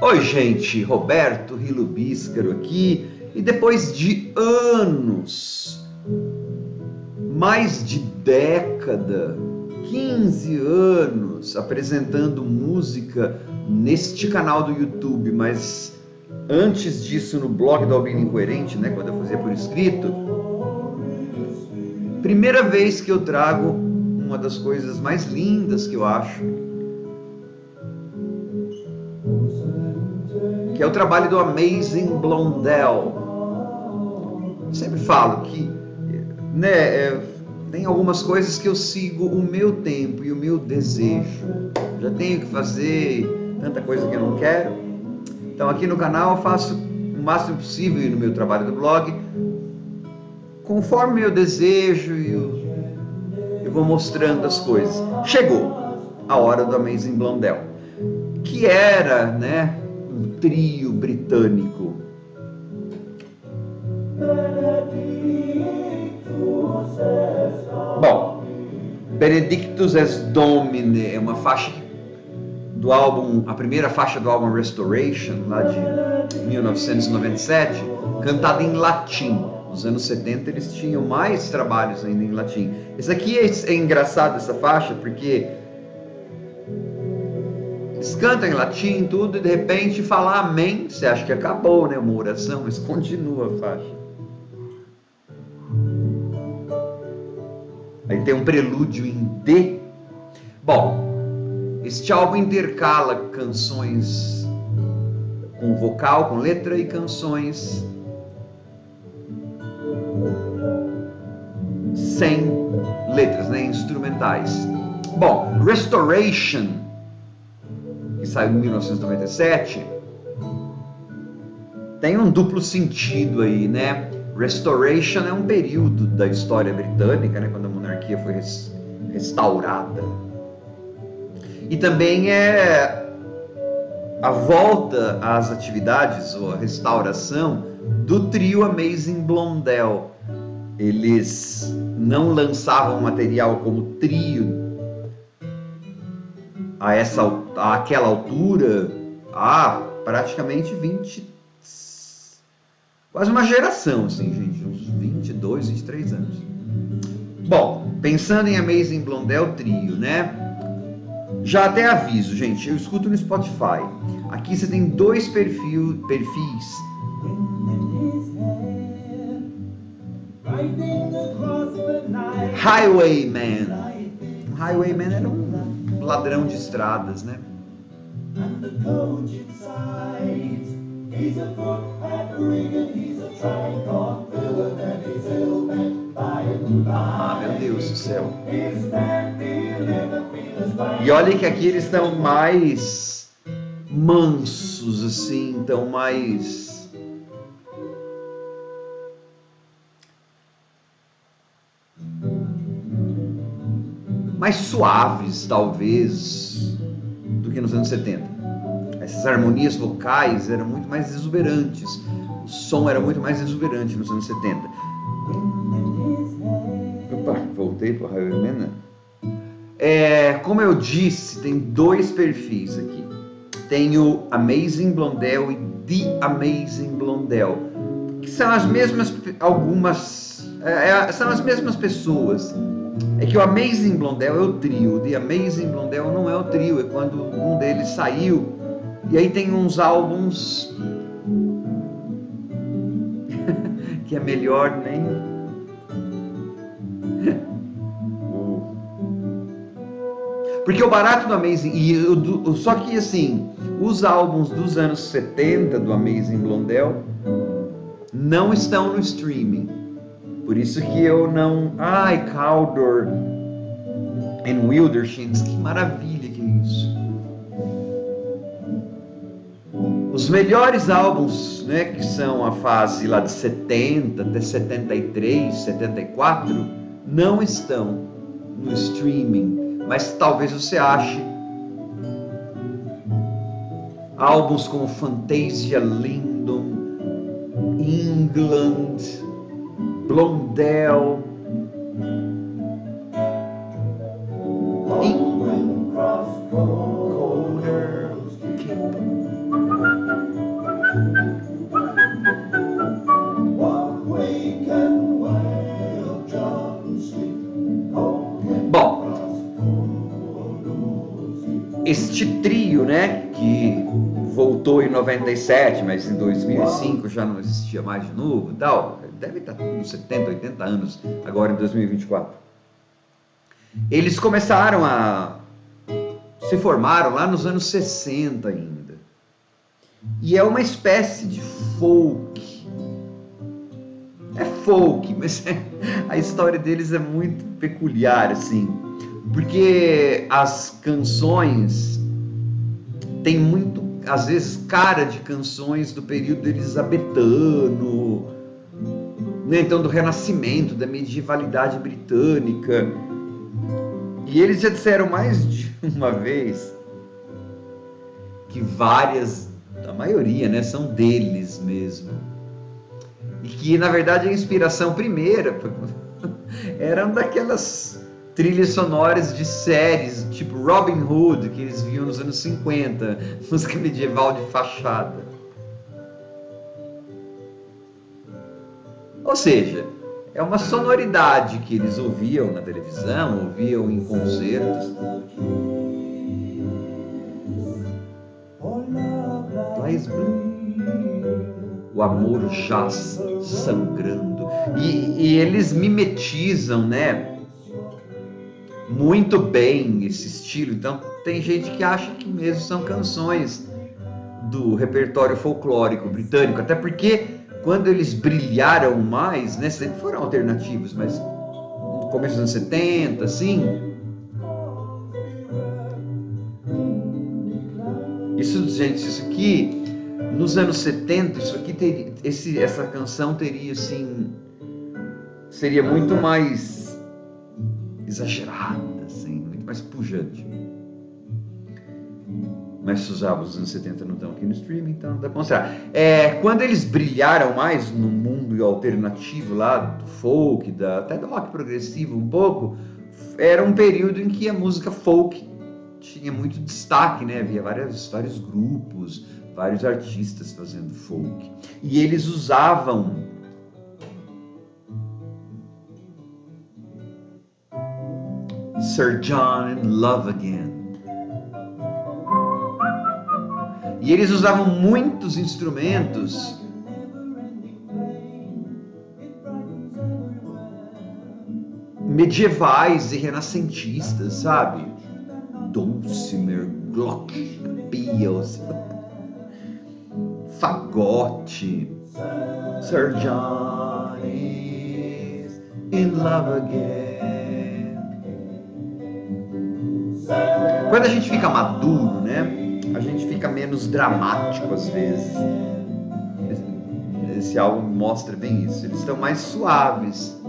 Oi gente, Roberto Rilo Bíscaro aqui, e depois de anos, mais de década, 15 anos apresentando música neste canal do YouTube, mas antes disso no blog da Albino Incoerente, né, quando eu fazia por escrito, primeira vez que eu trago uma das coisas mais lindas que eu acho, que é o trabalho do Amazing Blondell. Sempre falo que, né, tem algumas coisas que eu sigo o meu tempo e o meu desejo. Já tenho que fazer tanta coisa que eu não quero. Então aqui no canal eu faço o máximo possível e no meu trabalho do blog, conforme meu desejo, eu vou mostrando as coisas. Chegou a hora do Amazing Blondell, que era, né, um trio britânico. Bom, Benedictus es Domine é uma faixa do álbum, a primeira faixa do álbum Restoration, lá de 1997, cantada em latim. Nos anos 70 eles tinham mais trabalhos ainda em latim. Esse aqui é engraçado, essa faixa, porque eles cantam em latim tudo e de repente falar amém, você acha que acabou, né, uma oração, mas continua a faixa. Aí tem um prelúdio em D. Bom, este álbum intercala canções com vocal, com letra, e canções sem letras, né, instrumentais. Bom, Restoration, que saiu em 1997, tem um duplo sentido aí, né? Restoration é um período da história britânica, né, quando a monarquia foi restaurada. E também é a volta às atividades, ou a restauração do trio Amazing Blondell. Eles não lançavam material como trio àquela altura há praticamente 20, quase uma geração, assim, gente, uns 22, 23 anos. Bom, pensando em Amazing Blondell trio, né? Já até aviso, gente, eu escuto no Spotify. Aqui você tem dois perfis. Highwayman. Highwayman era um ladrão de estradas, né? Ah, meu Deus do céu. E olha que aqui eles estão mais mansos, assim, estão mais... mais suaves, talvez, do que nos anos 70. Essas harmonias vocais eram muito mais exuberantes. O som era muito mais exuberante nos anos 70. Opa, voltei para o Highwayman. Como eu disse, tem dois perfis aqui. Tem o Amazing Blondell e The Amazing Blondell, que são as mesmas, são as mesmas pessoas. É que o Amazing Blondell é o trio, o The Amazing Blondell não é o trio, é quando um deles saiu. E aí tem uns álbuns que é melhor nem... Porque o barato do Amazing... Só que assim, os álbuns dos anos 70 do Amazing Blondell não estão no streaming. Por isso que eu não... Ai, Cawdor and Wildershins, que maravilha que é isso. Os melhores álbuns, né, que são a fase lá de 70 até 73, 74, não estão no streaming, mas talvez você ache álbuns como Fantasia Lindon, England, Blondell, este trio, né, que voltou em 97, mas em 2005 já não existia mais de novo e tal, deve estar com 70, 80 anos agora em 2024. Eles começaram se formaram lá nos anos 60 ainda. E é uma espécie de folk. É folk, mas a história deles é muito peculiar, assim. Porque as canções têm muito, às vezes, cara de canções do período elisabetano, né? Então do Renascimento, da medievalidade britânica. E eles já disseram mais de uma vez que a maioria, né, são deles mesmo. E que, na verdade, a inspiração primeira eram daquelas trilhas sonoras de séries, tipo Robin Hood, que eles viam nos anos 50, música medieval de fachada. Ou seja, é uma sonoridade que eles ouviam na televisão, ouviam em concertos. O amor jaz sangrando. E eles mimetizam, né, muito bem esse estilo. Então tem gente que acha que mesmo são canções do repertório folclórico britânico, até porque quando eles brilharam mais, né, sempre foram alternativos, mas no começo dos anos 70, assim, isso aqui, nos anos 70, isso aqui teria, essa canção teria, assim, seria muito mais exagerada, assim, muito mais pujante. Mas se os álbuns dos anos 70 não estão aqui no streaming, então dá pra mostrar. Quando eles brilharam mais no mundo alternativo lá, do folk, até do rock progressivo um pouco, era um período em que a música folk tinha muito destaque, né? Havia vários grupos, vários artistas fazendo folk. E eles usavam Sir John in Love Again. E eles usavam muitos instrumentos medievais e renascentistas, sabe? Dulcimer, glockenspiels, fagote. Sir John is in love again. Quando a gente fica maduro, né? A gente fica menos dramático às vezes. Esse álbum mostra bem isso. Eles estão mais suaves.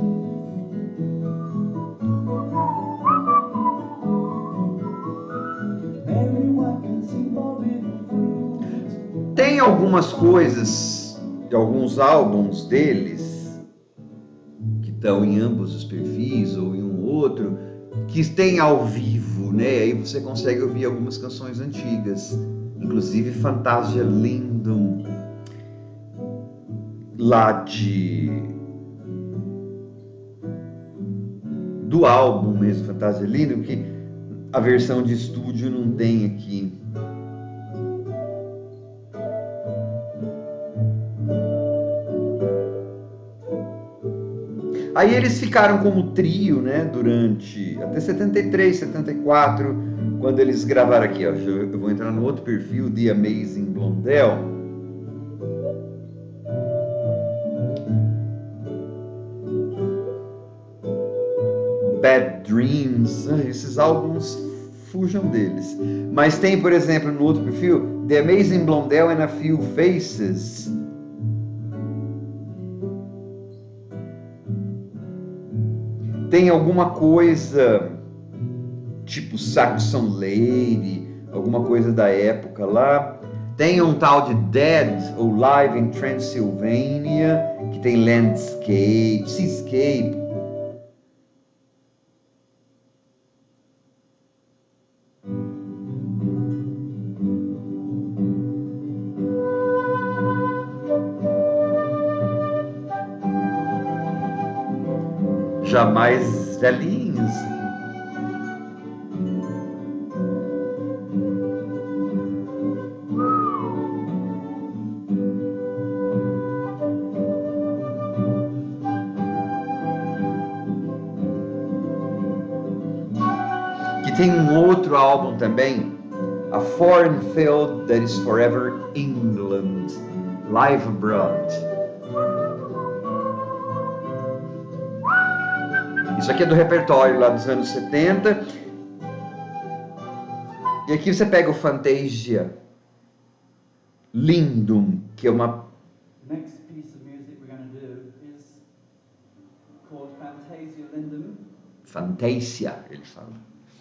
Tem algumas coisas de alguns álbuns deles que estão em ambos os perfis ou em um outro que tem ao vivo, né? Aí você consegue ouvir algumas canções antigas, inclusive Fantasia Lindum, lá do álbum mesmo, Fantasia Lindum, que a versão de estúdio não tem aqui. Aí eles ficaram como trio, né, durante até 73, 74, quando eles gravaram aqui, ó, eu vou entrar no outro perfil, The Amazing Blondell. Bad Dreams, esses álbuns fujam deles. Mas tem, por exemplo, no outro perfil, The Amazing Blondell and a Few Faces. Tem alguma coisa tipo Saxon Lady, alguma coisa da época lá. Tem um tal de Dead ou Live in Transylvania, que tem Landscape, Seascape. Já mais velhinhos. tem um outro álbum também, A Foreign Field That Is Forever England, Live Abroad. Isso aqui é do repertório lá dos anos 70. E aqui você pega o Fantasia Lindum, que é uma... Next piece of music we're going to do is called Fantasia Lindum. Fantasia, ele fala.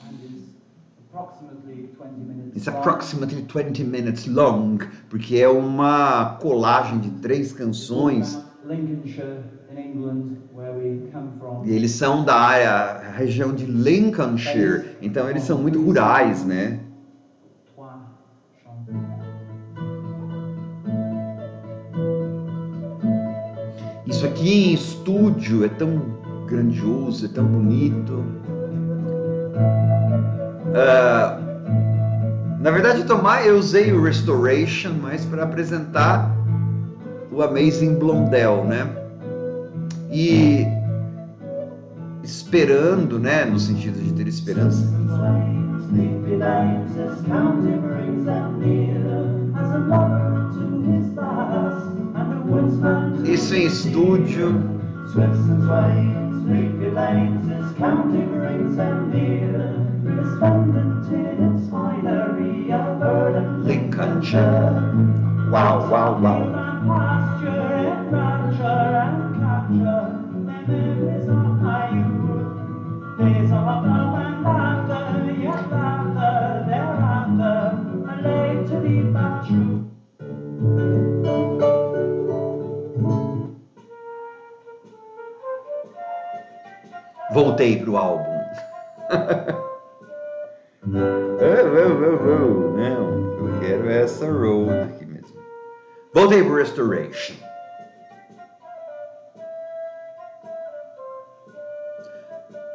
And is approximately 20 minutes It's long. approximately 20 minutes long, porque é uma colagem de 3 canções. Lincolnshire in England, where we come from. E eles são da área, região de Lincolnshire, então eles são muito rurais, né? Isso aqui em estúdio é tão grandioso, é tão bonito. Na verdade, eu usei o Restoration mais para apresentar o Amazing Blondel, né? E esperando, né? No sentido de ter esperança. Isso em estúdio. Lincolnshire. Uau, uau, uau. Voltei pro álbum. Não, eu quero essa road aqui mesmo. Voltei pro Restoration.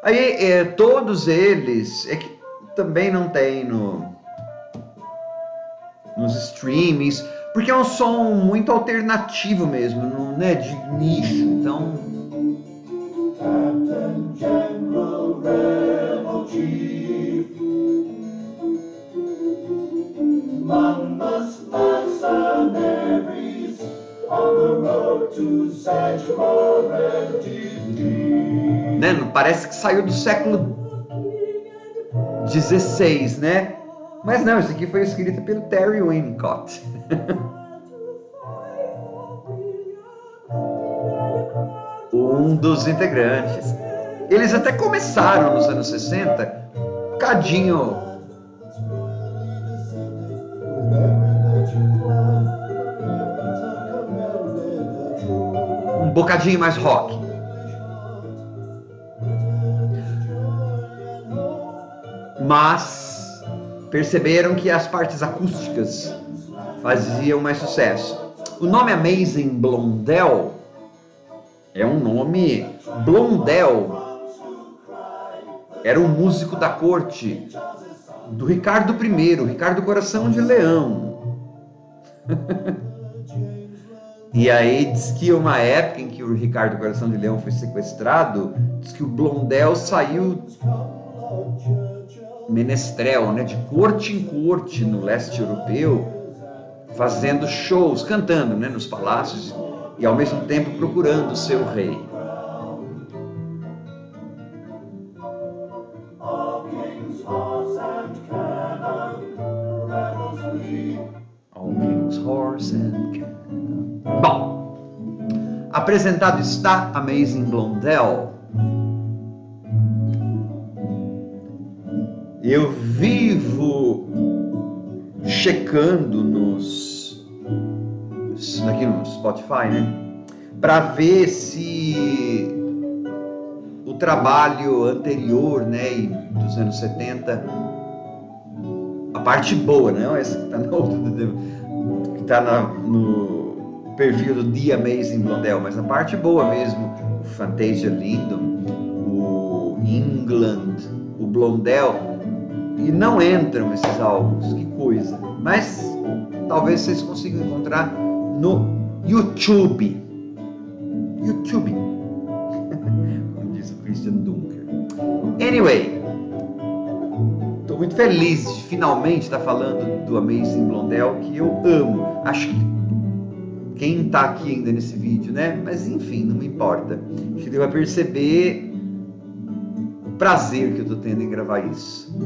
Aí, todos eles, é que também não tem nos streamings, porque é um som muito alternativo mesmo, não é de nicho, então... Captain General Rebel Chief, Monmouth mercenaries on the road to Sedgemoor and defeat. Né? Parece que saiu do século XVI, né? Mas não, isso aqui foi escrito pelo Terry Winnicott. Um dos integrantes. Eles até começaram nos anos 60, um bocadinho... um bocadinho mais rock. Mas perceberam que as partes acústicas faziam mais sucesso. O nome Amazing Blondel é um nome... Blondel era um músico da corte do Ricardo I, Ricardo Coração de Leão. E aí diz que uma época em que o Ricardo Coração de Leão foi sequestrado, diz que o Blondel saiu menestrel, né, de corte em corte no leste europeu, fazendo shows, cantando, né, nos palácios e ao mesmo tempo procurando o seu rei. All King's Horse and Cannon. Bom, apresentado está Amazing Blondel. Eu vivo checando aqui no Spotify, né? Para ver se o trabalho anterior, né, dos anos 70, a parte boa, não essa que está no perfil do The Amazing Blondel, mas a parte boa mesmo, o Fantasia Lindum, o England, o Blondel, e não entram esses álbuns, que coisa. Mas talvez vocês consigam encontrar no YouTube. Como diz o Christian Dunker. Anyway, Estou muito feliz de finalmente estar falando do Amazing Blondell, que eu amo. Acho que quem está aqui ainda nesse vídeo, né? Mas enfim, não me importa. Acho que ele vai perceber o prazer que eu estou tendo em gravar isso.